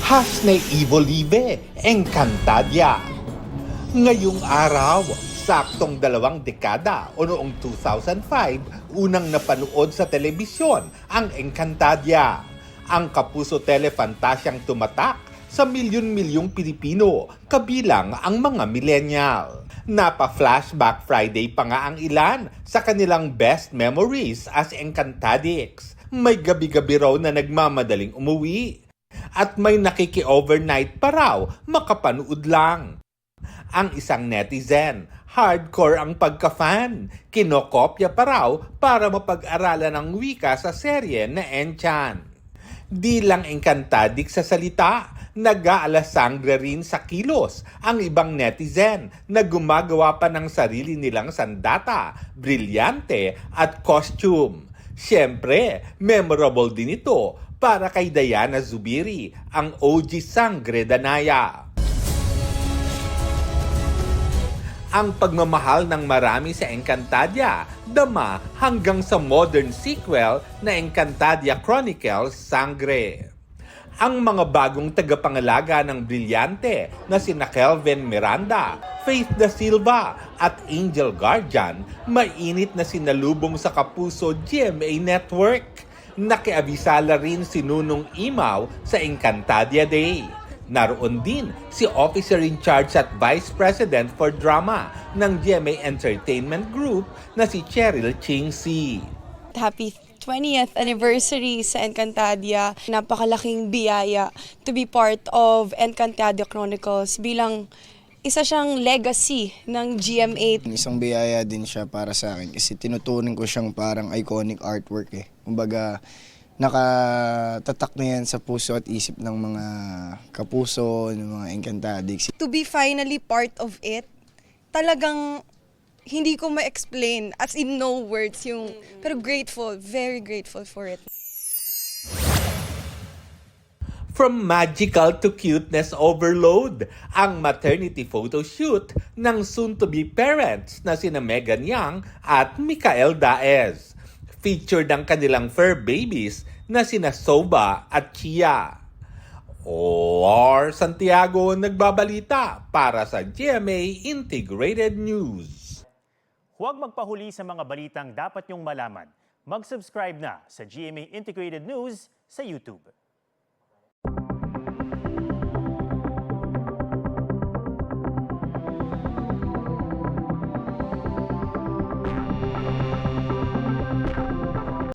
Hasne Ivolive, Encantadia. Ngayong araw, saktong 2 dekada o noong 2005, unang napanood sa telebisyon ang Encantadia. Ang kapuso telefantasyang tumatak sa milyon-milyong Pilipino, kabilang ang mga millennial. Napa-Flashback Friday pa nga ang ilan sa kanilang best memories as Encantadicts. May gabi-gabi raw na nagmamadaling umuwi. At may nakiki-overnight pa raw makapanood lang. Ang isang netizen, hardcore ang pagka-fan. Kinokopya pa raw para mapag-aralan ang wika sa serye na Enchan. Di lang Encantadik sa salita, nag-aalasangre rin sa kilos ang ibang netizen na gumagawa pa ng sarili nilang sandata, brilyante at costume. Siyempre, memorable din ito para kay Diana Zubiri, ang OG Sangre Danaya. Ang pagmamahal ng marami sa Encantadia, dama hanggang sa modern sequel na Encantadia Chronicles Sangre. Ang mga bagong tagapangalaga ng brilyante na sina Kelvin Miranda, Faith Da Silva at Angel Guardian, mainit na sinalubong sa kapuso GMA Network. Nakiabisala rin si Nunong Imaw sa Encantadia Day. Naroon din si Officer in Charge at Vice President for Drama ng GMA Entertainment Group na si Cheryl Chingsi. Happy 20th anniversary sa Encantadia. Napakalaking biyaya to be part of Encantadia Chronicles bilang isa siyang legacy ng GMA. Isang biyaya din siya para sa akin kasi tinutunin ko siyang parang iconic artwork eh. Kumbaga, nakatatak na yan sa puso at isip ng mga kapuso, ng mga Encantadics. To be finally part of it, talagang hindi ko ma-explain, as in no words yung, pero grateful, very grateful for it. From magical to cuteness overload, ang maternity photo shoot ng soon-to-be parents na sina Megan Yang at Mikael Daez. Featured ang kanilang fur babies na sina Soba at Chia. Or Santiago nagbabalita para sa GMA Integrated News. Huwag magpahuli sa mga balitang dapat niyong malaman. Mag-subscribe na sa GMA Integrated News sa YouTube.